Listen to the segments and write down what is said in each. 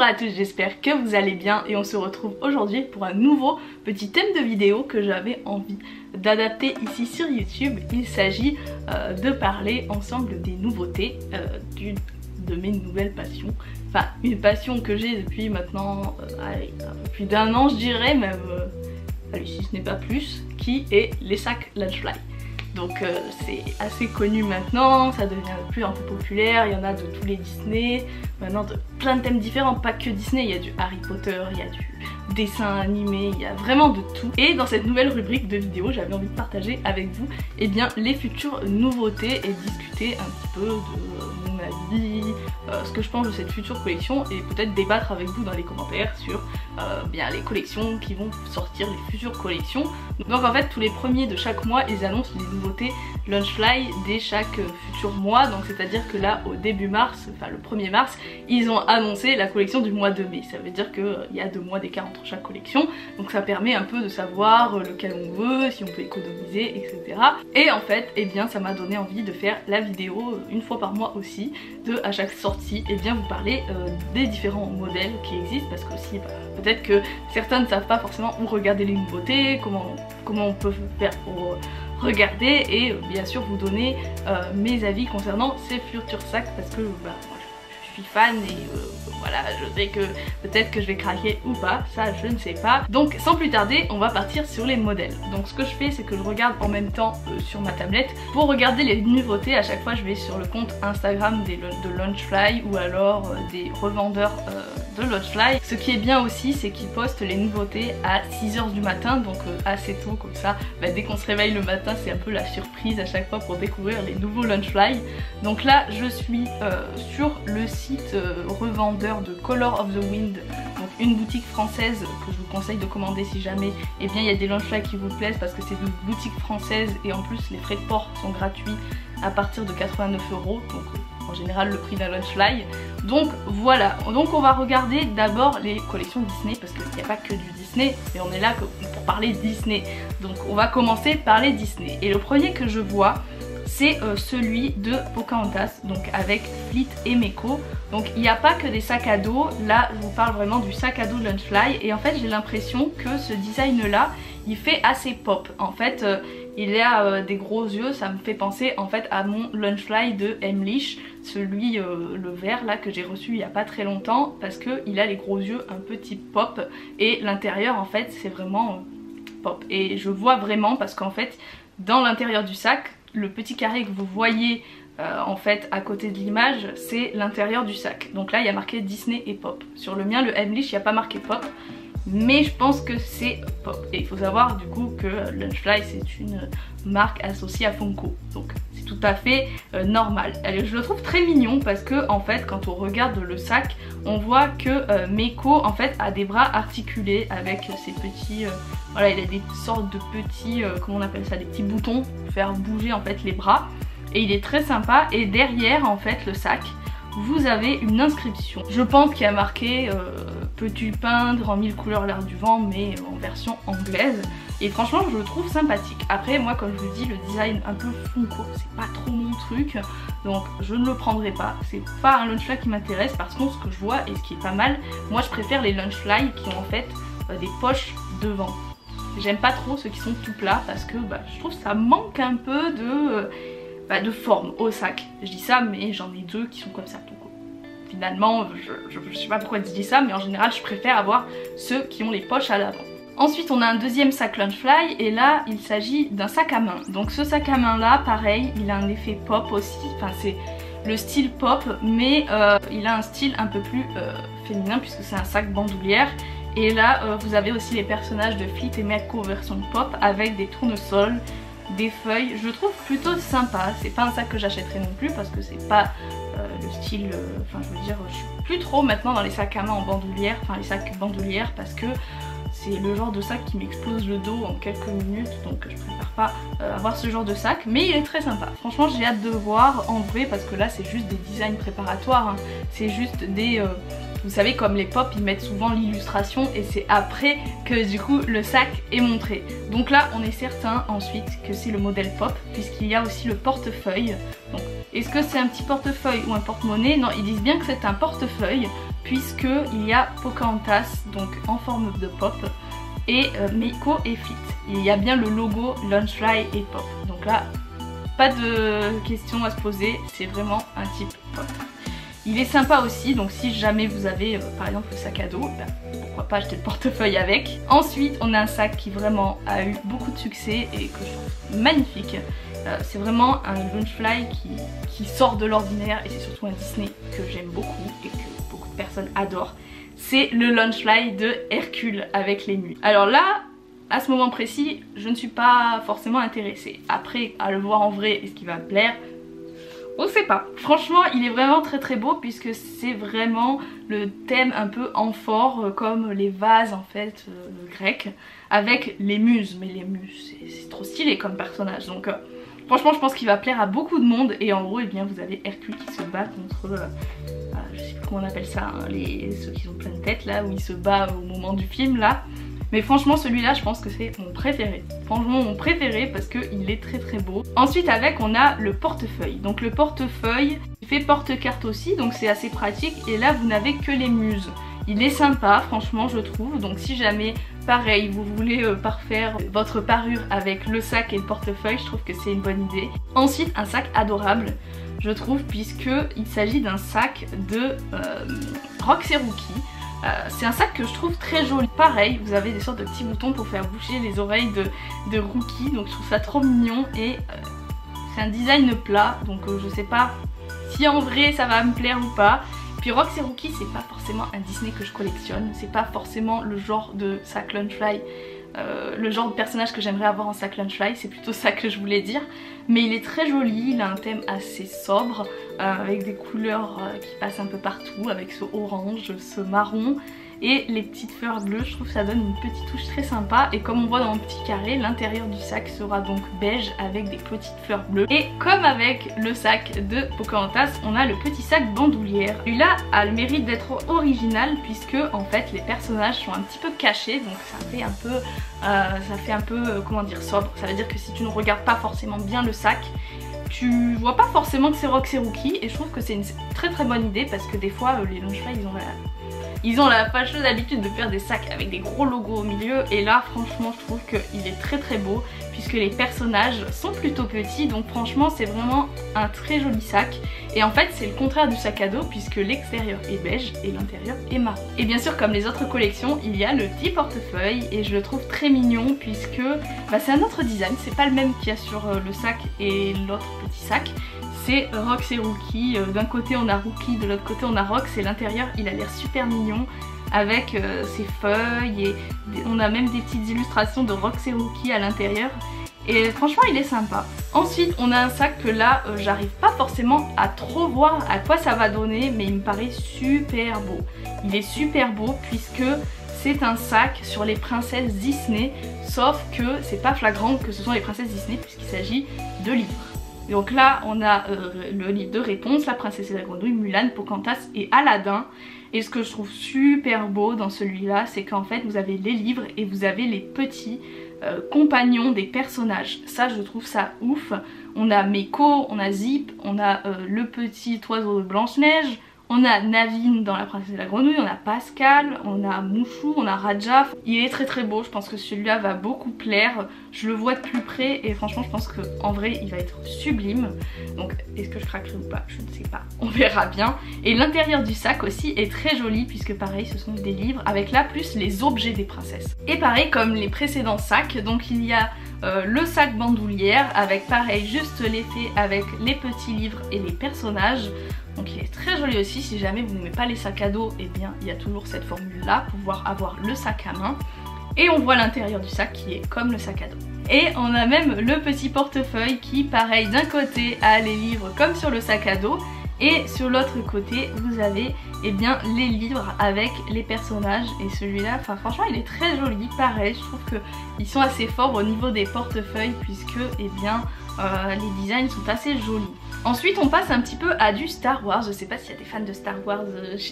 à tous, j'espère que vous allez bien et on se retrouve aujourd'hui pour un nouveau petit thème de vidéo que j'avais envie d'adapter ici sur YouTube. Il s'agit de parler ensemble des nouveautés de mes nouvelles passions. Enfin, une passion que j'ai depuis maintenant allez, un peu plus d'un an je dirais, même allez, si ce n'est pas plus, qui est les sacs Lunchfly. Donc c'est assez connu maintenant, ça devient de plus en plus populaire, il y en a de tous les Disney, maintenant de plein de thèmes différents, pas que Disney, il y a du Harry Potter, il y a du dessin animé, il y a vraiment de tout. Et dans cette nouvelle rubrique de vidéo, j'avais envie de partager avec vous les futures nouveautés et discuter un petit peu de mon avis, ce que je pense de cette future collection et peut-être débattre avec vous dans les commentaires sur les collections qui vont sortir, les futures collections. Donc en fait tous les premiers de chaque mois ils annoncent les nouveautés Lunchfly dès chaque futur mois, donc c'est à dire que là au début mars, enfin le 1er mars, ils ont annoncé la collection du mois de mai. Ça veut dire qu'il y a 2 mois d'écart entre chaque collection, donc ça permet un peu de savoir lequel on veut, si on peut économiser, etc. Et en fait ça m'a donné envie de faire la vidéo une fois par mois aussi, à chaque sortie vous parler des différents modèles qui existent, parce que aussi peut-être que certains ne savent pas forcément où regarder les nouveautés, comment on peut faire pour regarder, et bien sûr vous donner mes avis concernant ces futurs sacs, parce que moi, je suis fan et voilà, je sais que peut-être que je vais craquer ou pas, ça je ne sais pas. Donc sans plus tarder, on va partir sur les modèles. Donc ce que je fais, c'est que je regarde en même temps sur ma tablette. Pour regarder les nouveautés, à chaque fois je vais sur le compte Instagram de Lunchfly ou alors des revendeurs de Lunchfly. Ce qui est bien aussi, c'est qu'ils postent les nouveautés à 6 h du matin, donc assez tôt, comme ça dès qu'on se réveille le matin, c'est un peu la surprise à chaque fois pour découvrir les nouveaux Lunchfly. Donc là je suis sur le site revendeur de Color of the Wind, donc une boutique française que je vous conseille de commander si jamais il y a des Lunchfly qui vous plaisent, parce que c'est une boutique française et en plus les frais de port sont gratuits à partir de 89 €, donc en général le prix d'un Lunchfly. Donc voilà, donc on va regarder d'abord les collections Disney, parce qu'il n'y a pas que du Disney, mais on est là pour parler Disney, donc on va commencer par les Disney. Et le premier que je vois, c'est celui de Pocahontas, donc avec Fleet et Meko. Donc il n'y a pas que des sacs à dos, là je vous parle vraiment du sac à dos Lunchfly, et en fait j'ai l'impression que ce design là il fait assez pop. En fait il a des gros yeux, ça me fait penser en fait à mon Lunchfly de Emlich, celui le vert là que j'ai reçu il n'y a pas très longtemps, parce qu'il a les gros yeux un peu type pop, et l'intérieur en fait c'est vraiment pop. Et je vois vraiment, parce qu'en fait dans l'intérieur du sac, le petit carré que vous voyez en fait à côté de l'image, c'est l'intérieur du sac. Donc là il y a marqué Disney et pop. Sur le mien, le Emlich, il n'y a pas marqué pop, mais je pense que c'est pop. Et il faut savoir du coup que Lunchfly c'est une marque associée à Funko, donc c'est tout à fait normal. Allez, je le trouve très mignon parce que en fait quand on regarde le sac, on voit que Meko en fait a des bras articulés avec ses petits voilà, il a des sortes de petits comment on appelle ça, des petits boutons pour faire bouger en fait les bras, et il est très sympa. Et derrière en fait le sac, vous avez une inscription, je pense qu'il y a marqué peux-tu peindre en 1000 couleurs l'air du vent, mais en version anglaise. Et franchement je le trouve sympathique. Après moi comme je vous dis, le design un peu Funko c'est pas trop mon truc, donc je ne le prendrai pas. C'est pas un Lunchfly qui m'intéresse. Par contre ce que je vois et ce qui est pas mal, moi je préfère les Lunchfly qui ont en fait des poches devant. J'aime pas trop ceux qui sont tout plats, parce que je trouve que ça manque un peu de forme au sac. Je dis ça, mais j'en ai 2 qui sont comme ça. Donc finalement je sais pas pourquoi je dis ça, mais en général je préfère avoir ceux qui ont les poches à l'avant. Ensuite on a un deuxième sac Lunchfly, et là il s'agit d'un sac à main. Donc ce sac à main là pareil, il a un effet pop aussi, enfin c'est le style pop, mais il a un style un peu plus féminin puisque c'est un sac bandoulière. Et là vous avez aussi les personnages de Fleet et Meko version pop avec des tournesols, des feuilles. Je le trouve plutôt sympa. C'est pas un sac que j'achèterai non plus parce que c'est pas le style, enfin je veux dire je suis plus trop maintenant dans les sacs à main en bandoulière, enfin les sacs bandoulières, parce que c'est le genre de sac qui m'explose le dos en quelques minutes, donc je préfère pas avoir ce genre de sac, mais il est très sympa. Franchement j'ai hâte de voir en vrai, parce que là c'est juste des designs préparatoires, hein. C'est juste des vous savez comme les pop ils mettent souvent l'illustration et c'est après que du coup le sac est montré. Donc là on est certain ensuite que c'est le modèle pop, puisqu'il y a aussi le portefeuille. Donc est-ce que c'est un petit portefeuille ou un porte-monnaie? Non, ils disent bien que c'est un portefeuille, puisque il y a Pocahontas donc en forme de pop et Meiko et Fit. Il y a bien le logo Lunchfly et pop. Donc là, pas de questions à se poser, c'est vraiment un type pop. Il est sympa aussi, donc si jamais vous avez par exemple le sac à dos, ben, pourquoi pas acheter le portefeuille avec. Ensuite on a un sac qui vraiment a eu beaucoup de succès et que je trouve magnifique. C'est vraiment un Lunchfly qui sort de l'ordinaire et c'est surtout un Disney que j'aime beaucoup et que beaucoup de personnes adorent. C'est le Lunchfly de Hercule avec les nuits. Alors là, à ce moment précis, je ne suis pas forcément intéressée. Après, à le voir en vrai, est-ce qu'il va me plaire ? On sait pas. Franchement, il est vraiment très très beau puisque c'est vraiment le thème un peu amphore comme les vases en fait grecs avec les muses. Mais les muses, c'est trop stylé comme personnage. Donc franchement, je pense qu'il va plaire à beaucoup de monde. Et en gros, eh bien, vous avez Hercule qui se bat contre, je sais plus comment on appelle ça, hein, ceux qui ont plein de têtes là, où il se bat au moment du film là. Mais franchement celui-là je pense que c'est mon préféré. Franchement mon préféré parce qu'il est très très beau. Ensuite avec on a le portefeuille. Donc le portefeuille il fait porte-carte aussi donc c'est assez pratique. Et là vous n'avez que les muses. Il est sympa franchement je trouve. Donc si jamais pareil vous voulez parfaire votre parure avec le sac et le portefeuille, je trouve que c'est une bonne idée. Ensuite un sac adorable je trouve puisque il s'agit d'un sac de Roxy Rookie. C'est un sac que je trouve très joli. Pareil, vous avez des sortes de petits boutons pour faire bouger les oreilles de Rookie. Donc je trouve ça trop mignon et c'est un design plat. Donc je sais pas si en vrai ça va me plaire ou pas. Puis Roxy Rookie c'est pas forcément un Disney que je collectionne. C'est pas forcément le genre de sac Lunchfly. Le genre de personnage que j'aimerais avoir en sac Lunchfly, c'est plutôt ça que je voulais dire. Mais il est très joli, il a un thème assez sobre, avec des couleurs qui passent un peu partout, avec ce orange, ce marron et les petites fleurs bleues. Je trouve que ça donne une petite touche très sympa. Et comme on voit dans le petit carré, l'intérieur du sac sera donc beige avec des petites fleurs bleues. Et comme avec le sac de Pocahontas, on a le petit sac bandoulière. Celui-là a le mérite d'être original puisque en fait les personnages sont un petit peu cachés, donc ça fait un peu comment dire, sobre. Ça veut dire que si tu ne regardes pas forcément bien le sac, tu vois pas forcément que c'est Roxy Rookie. Et je trouve que c'est une très très bonne idée parce que des fois les Lunchfly ils ont la fâcheuse habitude de faire des sacs avec des gros logos au milieu. Et là franchement je trouve qu'il est très très beau puisque les personnages sont plutôt petits. Donc franchement c'est vraiment un très joli sac. Et en fait c'est le contraire du sac à dos puisque l'extérieur est beige et l'intérieur est marron. Et bien sûr comme les autres collections il y a le petit portefeuille. Et je le trouve très mignon puisque c'est un autre design. C'est pas le même qu'il y a sur le sac et l'autre petit sac. C'est Roxy Rookie, d'un côté on a Rookie, de l'autre côté on a Rox et l'intérieur il a l'air super mignon avec ses feuilles et on a même des petites illustrations de Roxy Rookie à l'intérieur et franchement il est sympa. Ensuite on a un sac que là j'arrive pas forcément à trop voir à quoi ça va donner mais il me paraît super beau. Il est super beau puisque c'est un sac sur les princesses Disney sauf que c'est pas flagrant que ce sont les princesses Disney puisqu'il s'agit de livres. Donc là on a le livre de réponse, La princesse et la grenouille, Mulan, Pocahontas et Aladdin. Et ce que je trouve super beau dans celui-là c'est qu'en fait vous avez les livres et vous avez les petits compagnons des personnages. Ça je trouve ça ouf. On a Meiko, on a Zip, on a le petit oiseau de Blanche-Neige, on a Naveen dans La princesse et la grenouille, on a Pascal, on a Mouchou, on a Raja. Il est très très beau, je pense que celui-là va beaucoup plaire. Je le vois de plus près et franchement je pense qu'en vrai il va être sublime. Donc est-ce que je craquerai ou pas? Je ne sais pas, on verra bien. Et l'intérieur du sac aussi est très joli puisque pareil ce sont des livres avec là plus les objets des princesses. Et pareil comme les précédents sacs, donc il y a le sac bandoulière avec pareil juste l'effet avec les petits livres et les personnages. Donc il est très joli aussi. Si jamais vous n'aimez pas les sacs à dos, et bien il y a toujours cette formule là, pouvoir avoir le sac à main. Et on voit l'intérieur du sac qui est comme le sac à dos. Et on a même le petit portefeuille qui pareil d'un côté a les livres comme sur le sac à dos. Et sur l'autre côté vous avez bien les livres avec les personnages. Et celui-là, franchement il est très joli. Pareil je trouve qu'ils sont assez forts au niveau des portefeuilles puisque bien les designs sont assez jolis. Ensuite on passe un petit peu à du Star Wars. Je sais pas s'il y a des fans de Star Wars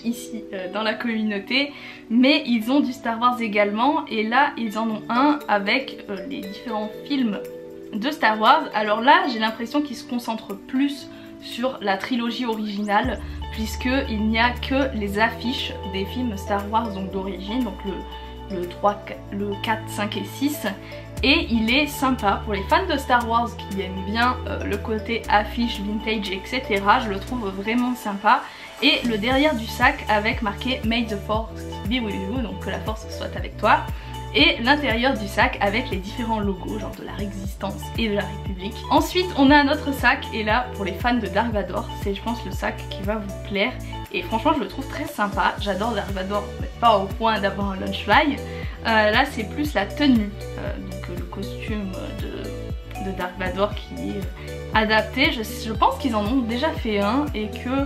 ici dans la communauté, mais ils ont du Star Wars également. Et là ils en ont un avec les différents films de Star Wars. Alors là j'ai l'impression qu'ils se concentrent plus sur la trilogie originale puisqu'il n'y a que les affiches des films Star Wars donc d'origine, donc le 3, le 4, 5 et 6. Et il est sympa pour les fans de Star Wars qui aiment bien le côté affiche, vintage, etc. Je le trouve vraiment sympa. Et le derrière du sac avec marqué May the Force be with you, donc que la force soit avec toi. Et l'intérieur du sac avec les différents logos, genre de la Résistance et de la République. Ensuite on a un autre sac, et là pour les fans de Dark Vador, c'est je pense le sac qui va vous plaire. Et franchement je le trouve très sympa, j'adore Dark Vador, mais pas au point d'avoir un Lunchfly. Là c'est plus la tenue, donc le costume de Dark Vador qui est adapté. Je pense qu'ils en ont déjà fait un et que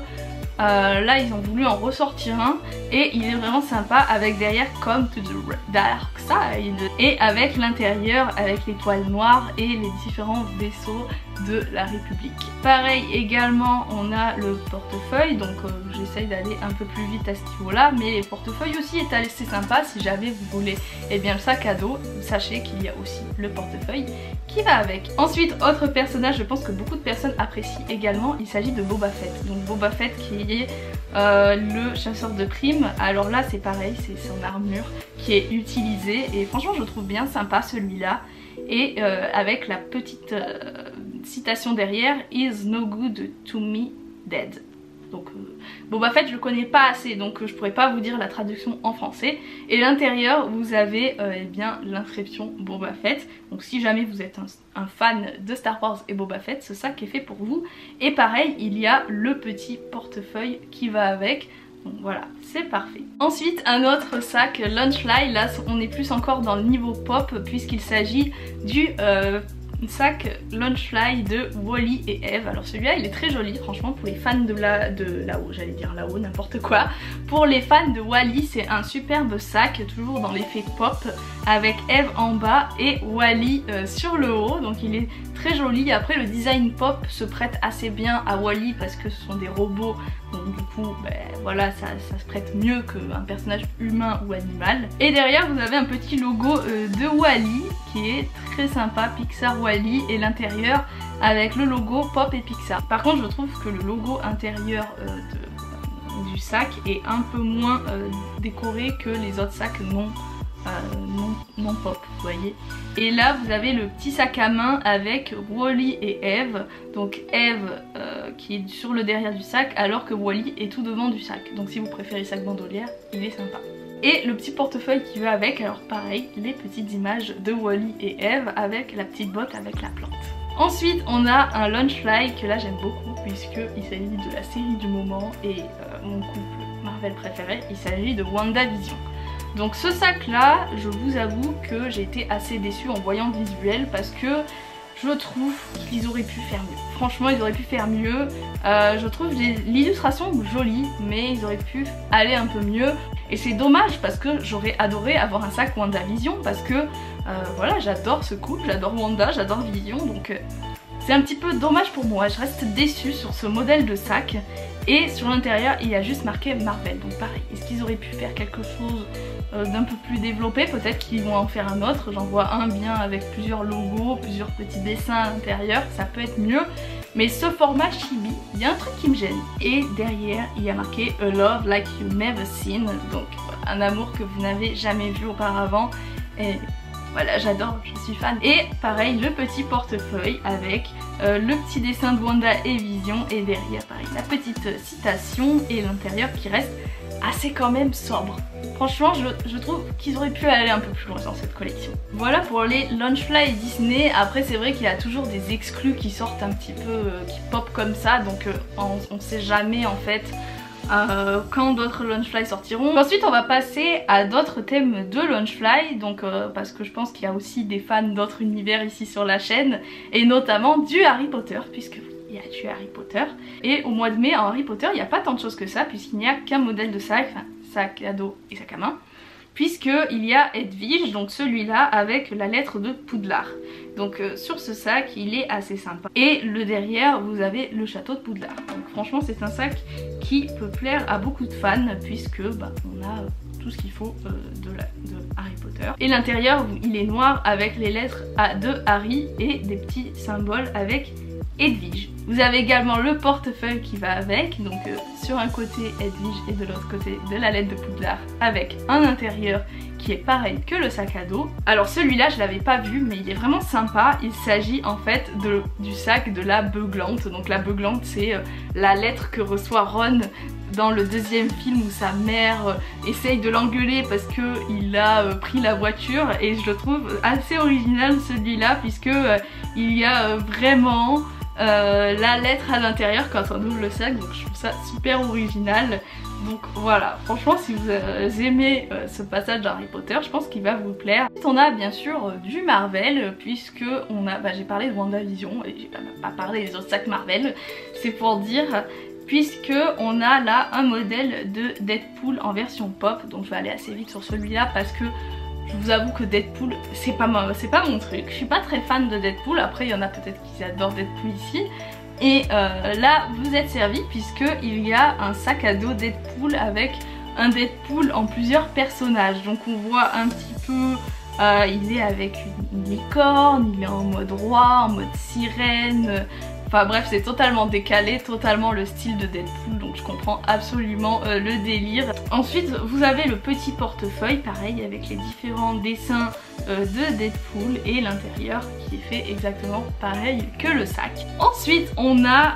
là ils ont voulu en ressortir un, et il est vraiment sympa avec derrière Come to the Dark Side, et avec l'intérieur avec l'étoile noire et les différents vaisseaux de la République. Pareil également on a le portefeuille, donc j'essaye d'aller un peu plus vite à ce niveau là, mais le portefeuille aussi est assez sympa. Si jamais vous voulez eh bien le sac à dos, sachez qu'il y a aussi le portefeuille qui va avec. Ensuite autre personnage, je pense que beaucoup de personnes apprécient également, il s'agit de Boba Fett. Donc Boba Fett qui est le chasseur de primes. Alors là c'est pareil, c'est son armure qui est utilisée et franchement je le trouve bien sympa celui-là, et avec la petite citation derrière, Is no good to me dead. Donc Boba Fett je le connais pas assez, donc je pourrais pas vous dire la traduction en français. Et l'intérieur vous avez eh bien l'inscription Boba Fett. Donc si jamais vous êtes un fan de Star Wars et Boba Fett, ce sac est fait pour vous. Et pareil il y a le petit portefeuille qui va avec. Donc voilà, c'est parfait. Ensuite un autre sac Lunchfly, là on est plus encore dans le niveau pop puisqu'il s'agit du sac Lunchfly de Wally et Eve. Alors celui-là il est très joli franchement pour les fans de là-haut, j'allais dire là-haut, n'importe quoi. Pour les fans de Wally c'est un superbe sac, toujours dans l'effet pop, avec Eve en bas et Wally sur le haut, donc il est très joli. Après le design pop se prête assez bien à Wally parce que ce sont des robots, donc du coup ben, voilà ça se prête mieux qu'un personnage humain ou animal. Et derrière vous avez un petit logo de Wally qui est très sympa, Pixar Wally, et l'intérieur avec le logo Pop et Pixar. Par contre je trouve que le logo intérieur du sac est un peu moins décoré que les autres sacs non pop, vous voyez. Et là vous avez le petit sac à main avec Wally et Eve, donc Eve qui est sur le derrière du sac alors que Wally est tout devant du sac, donc si vous préférez sac bandolière il est sympa. Et le petit portefeuille qui va avec, alors pareil les petites images de Wally et Eve avec la petite botte avec la plante. Ensuite on a un Lunchfly que là j'aime beaucoup puisqu'il s'agit de la série du moment et mon couple Marvel préféré, il s'agit de WandaVision. Donc ce sac là, je vous avoue que j'ai été assez déçue en voyant le visuel parce que je trouve qu'ils auraient pu faire mieux. Franchement ils auraient pu faire mieux. Je trouve l'illustration jolie mais ils auraient pu aller un peu mieux. Et c'est dommage parce que j'aurais adoré avoir un sac WandaVision parce que voilà, j'adore ce couple, j'adore Wanda, j'adore Vision, donc c'est un petit peu dommage pour moi. Je reste déçue sur ce modèle de sac. Et sur l'intérieur il y a juste marqué Marvel, donc pareil, est-ce qu'ils auraient pu faire quelque chose d'un peu plus développé? Peut-être qu'ils vont en faire un autre, j'en vois un bien avec plusieurs logos, plusieurs petits dessins à l'intérieur, ça peut être mieux. Mais ce format chibi, il y a un truc qui me gêne. Et derrière il y a marqué A love like you never seen, donc un amour que vous n'avez jamais vu auparavant. Et voilà, j'adore, je suis fan. Et pareil, le petit portefeuille avec le petit dessin de Wanda et Vision, et derrière pareil la petite citation et l'intérieur qui reste assez quand même sobre. Franchement je trouve qu'ils auraient pu aller un peu plus loin dans cette collection. Voilà pour les Lunchfly Disney. Après c'est vrai qu'il y a toujours des exclus qui sortent un petit peu, qui pop comme ça, donc on sait jamais en fait quand d'autres Lunchfly sortiront. Ensuite on va passer à d'autres thèmes de Lunchfly, donc parce que je pense qu'il y a aussi des fans d'autres univers ici sur la chaîne, et notamment du Harry Potter, puisque il y a du Harry Potter. Et au mois de mai en Harry Potter il n'y a pas tant de choses que ça, puisqu'il n'y a qu'un modèle de sac, enfin sac à dos et sac à main, puisqu'il y a Edwige, donc celui-là avec la lettre de Poudlard. Donc sur ce sac il est assez sympa. Et le derrière vous avez le château de Poudlard. Donc franchement c'est un sac qui peut plaire à beaucoup de fans puisque bah, on a tout ce qu'il faut de Harry Potter. Et l'intérieur il est noir avec les lettres de Harry et des petits symboles avec Edwige. Vous avez également le portefeuille qui va avec, donc sur un côté Edwige et de l'autre côté de la lettre de Poudlard avec un intérieur qui est pareil que le sac à dos. Alors celui-là je l'avais pas vu mais il est vraiment sympa. Il s'agit en fait du sac de la beuglante. Donc la beuglante c'est la lettre que reçoit Ron dans le deuxième film où sa mère essaye de l'engueuler parce qu'il a pris la voiture, et je le trouve assez original celui-là puisque il y a vraiment la lettre à l'intérieur quand on ouvre le sac, donc je trouve ça super original. Donc voilà, franchement si vous aimez ce passage d'Harry Potter, je pense qu'il va vous plaire. On a bien sûr du Marvel, puisque on a, j'ai parlé de WandaVision et j'ai pas parlé des autres sacs Marvel, c'est pour dire, puisque on a là un modèle de Deadpool en version pop. Donc je vais aller assez vite sur celui-là parce que je vous avoue que Deadpool c'est pas mon truc. Je suis pas très fan de Deadpool, après il y en a peut-être qui adorent Deadpool ici. Et là vous êtes servi puisque il y a un sac à dos Deadpool avec un Deadpool en plusieurs personnages. Donc on voit un petit peu, il est avec une licorne, il est en mode roi, en mode sirène. Enfin bref, c'est totalement décalé, totalement le style de Deadpool, donc je comprends absolument le délire. Ensuite vous avez le petit portefeuille, pareil avec les différents dessins de Deadpool et l'intérieur qui est fait exactement pareil que le sac. Ensuite on a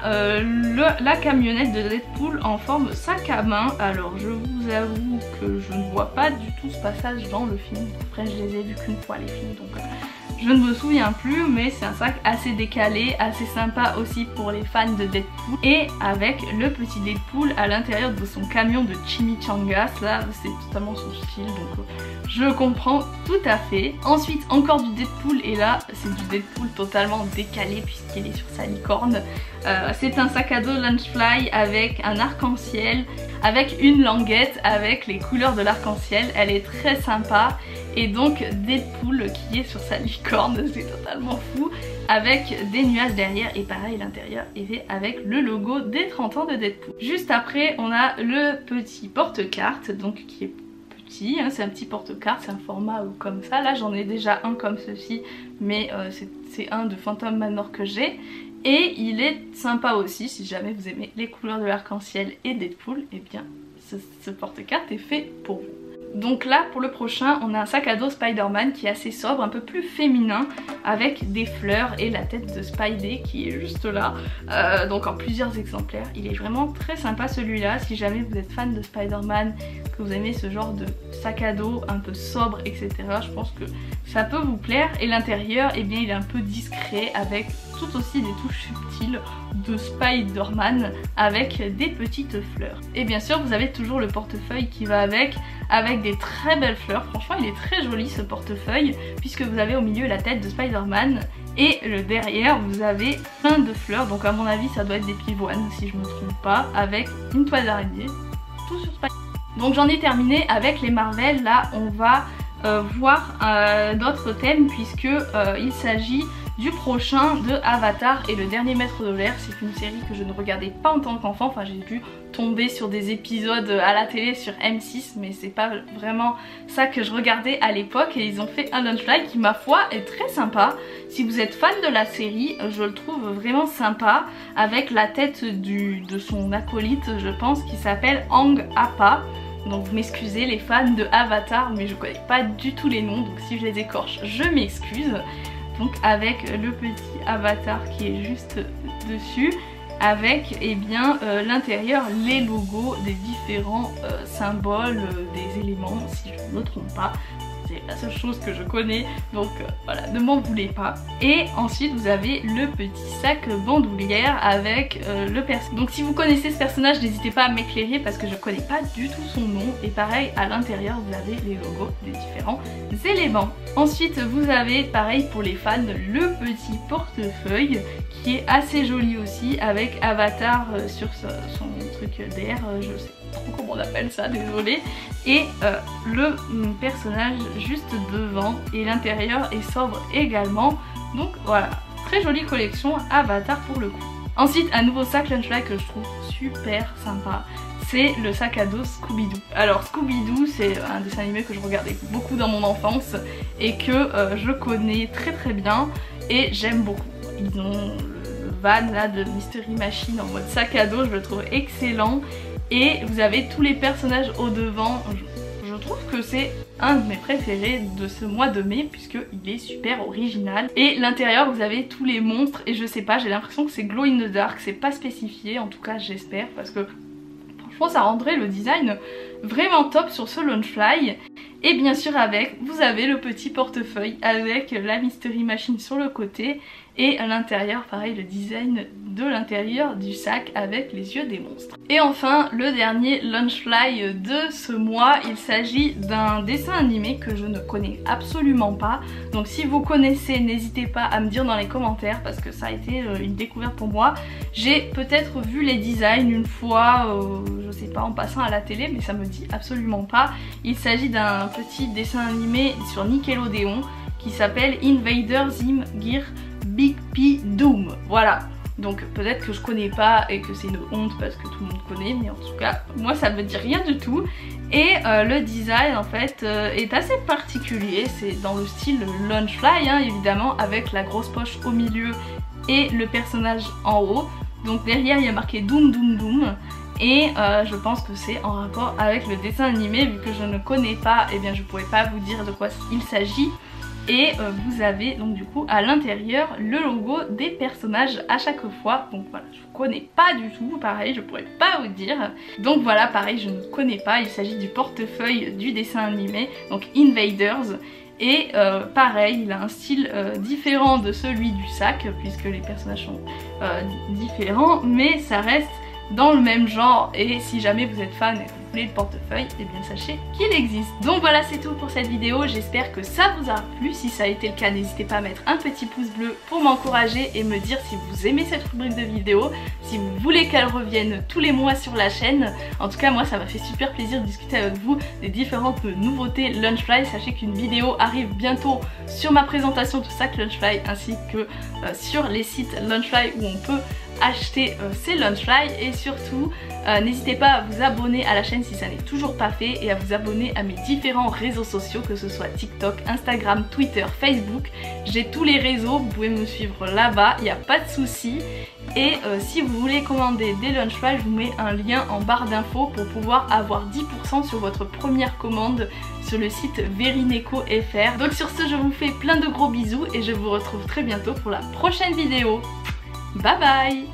la camionnette de Deadpool en forme sac à main. Alors je vous avoue que je ne vois pas du tout ce passage dans le film, après je les ai vus qu'une fois les films, donc je ne me souviens plus, mais c'est un sac assez décalé, assez sympa aussi pour les fans de Deadpool. Et avec le petit Deadpool à l'intérieur de son camion de chimichangas, là c'est totalement son style, donc je comprends tout à fait. Ensuite encore du Deadpool, et là c'est du Deadpool totalement décalé puisqu'il est sur sa licorne. C'est un sac à dos Lunchfly avec un arc-en-ciel, avec une languette avec les couleurs de l'arc-en-ciel. Elle est très sympa. Et donc Deadpool qui est sur sa licorne, c'est totalement fou, avec des nuages derrière, et pareil l'intérieur est fait avec le logo des 30 ans de Deadpool. Juste après on a le petit porte-carte, donc qui est petit, hein, c'est un petit porte-carte, c'est un format comme ça. Là j'en ai déjà un comme ceci, mais c'est un de Phantom Manor que j'ai. Et il est sympa aussi, si jamais vous aimez les couleurs de l'arc-en-ciel et Deadpool, et bien ce porte-carte est fait pour vous. Donc là pour le prochain on a un sac à dos Spider-Man qui est assez sobre, un peu plus féminin, avec des fleurs et la tête de Spidey qui est juste là, donc en plusieurs exemplaires. Il est vraiment très sympa celui-là. Si jamais vous êtes fan de Spider-Man, que vous aimez ce genre de sac à dos un peu sobre etc, je pense que ça peut vous plaire. Et l'intérieur, eh bien il est un peu discret avec tout aussi des touches subtiles de Spider-Man avec des petites fleurs. Et bien sûr vous avez toujours le portefeuille qui va avec des très belles fleurs. Franchement il est très joli ce portefeuille, puisque vous avez au milieu la tête de Spider-Man et derrière vous avez plein de fleurs, donc à mon avis ça doit être des pivoines si je me trompe pas, avec une toile d'araignée, tout sur Spider-Man. Donc j'en ai terminé avec les Marvel. Là on va voir d'autres thèmes, puisque il s'agit du prochain de Avatar et le dernier maître de l'air. C'est une série que je ne regardais pas en tant qu'enfant, enfin j'ai dû tomber sur des épisodes à la télé sur M6, mais c'est pas vraiment ça que je regardais à l'époque. Et ils ont fait un Lunchfly qui ma foi est très sympa. Si vous êtes fan de la série, je le trouve vraiment sympa, avec la tête de son acolyte je pense, qui s'appelle Aang Appa. Donc vous m'excusez les fans de Avatar, mais je connais pas du tout les noms, donc si je les écorche je m'excuse. Donc avec le petit avatar qui est juste dessus, avec eh bien l'intérieur, les logos des différents symboles, des éléments, si je ne me trompe pas. C'est la seule chose que je connais, donc voilà, ne m'en voulez pas. Et ensuite vous avez le petit sac bandoulière avec le personnage. Donc si vous connaissez ce personnage, n'hésitez pas à m'éclairer parce que je connais pas du tout son nom. Et pareil, à l'intérieur vous avez les logos des différents éléments. Ensuite vous avez, pareil pour les fans, le petit portefeuille qui est assez joli aussi, avec Avatar sur son truc d'air, je sais trop comment on appelle ça, désolée, et le personnage juste devant, et l'intérieur est sobre également. Donc voilà, très jolie collection Avatar pour le coup. Ensuite un nouveau sac Lunchfly que je trouve super sympa, c'est le sac à dos Scooby-Doo. Alors Scooby-Doo c'est un dessin animé que je regardais beaucoup dans mon enfance et que je connais très très bien et j'aime beaucoup. Ils ont le van là de Mystery Machine en mode sac à dos, je le trouve excellent. Et vous avez tous les personnages au devant. Je trouve que c'est un de mes préférés de ce mois de mai puisqu'il est super original. Et l'intérieur vous avez tous les monstres et je sais pas, j'ai l'impression que c'est glow in the dark, c'est pas spécifié, en tout cas j'espère, parce que franchement ça rendrait le design vraiment top sur ce Launchfly. Et bien sûr vous avez le petit portefeuille avec la Mystery Machine sur le côté et à l'intérieur pareil le design de l'intérieur du sac avec les yeux des monstres. Et enfin le dernier Launchfly de ce mois, il s'agit d'un dessin animé que je ne connais absolument pas. Donc si vous connaissez, n'hésitez pas à me dire dans les commentaires parce que ça a été une découverte pour moi. J'ai peut-être vu les designs une fois, je sais pas, en passant à la télé, mais ça me dit absolument pas. Il s'agit d'un petit dessin animé sur Nickelodeon qui s'appelle Invader Zim Gear Big P Doom. Voilà. Donc peut-être que je connais pas et que c'est une honte parce que tout le monde connaît, mais en tout cas moi ça me dit rien du tout. Et le design en fait est assez particulier, c'est dans le style Launchfly hein, évidemment, avec la grosse poche au milieu et le personnage en haut. Donc derrière il y a marqué Doom Doom Doom. Et je pense que c'est en rapport avec le dessin animé, vu que je ne connais pas, et bien je pourrais pas vous dire de quoi il s'agit. Et vous avez donc du coup à l'intérieur le logo des personnages à chaque fois. Donc voilà, je ne connais pas du tout, pareil je pourrais pas vous dire. Donc voilà, pareil je ne connais pas, il s'agit du portefeuille du dessin animé, donc Invaders. Et pareil, il a un style différent de celui du sac, puisque les personnages sont différents, mais ça reste dans le même genre. Et si jamais vous êtes fan et que vous voulez le portefeuille, et bien sachez qu'il existe. Donc voilà, c'est tout pour cette vidéo, j'espère que ça vous a plu. Si ça a été le cas, n'hésitez pas à mettre un petit pouce bleu pour m'encourager et me dire si vous aimez cette rubrique de vidéos, si vous voulez qu'elle revienne tous les mois sur la chaîne. En tout cas moi ça m'a fait super plaisir de discuter avec vous des différentes nouveautés Launchfly. Sachez qu'une vidéo arrive bientôt sur ma présentation du sac Launchfly ainsi que sur les sites Launchfly où on peut acheter ces Launchfly. Et surtout n'hésitez pas à vous abonner à la chaîne si ça n'est toujours pas fait et à vous abonner à mes différents réseaux sociaux, que ce soit TikTok, Instagram, Twitter, Facebook. J'ai tous les réseaux, vous pouvez me suivre là-bas, il n'y a pas de souci. Et si vous voulez commander des Launchfly, je vous mets un lien en barre d'infos pour pouvoir avoir 10% sur votre première commande sur le site Verineco.fr. Donc sur ce, je vous fais plein de gros bisous et je vous retrouve très bientôt pour la prochaine vidéo. Bye bye.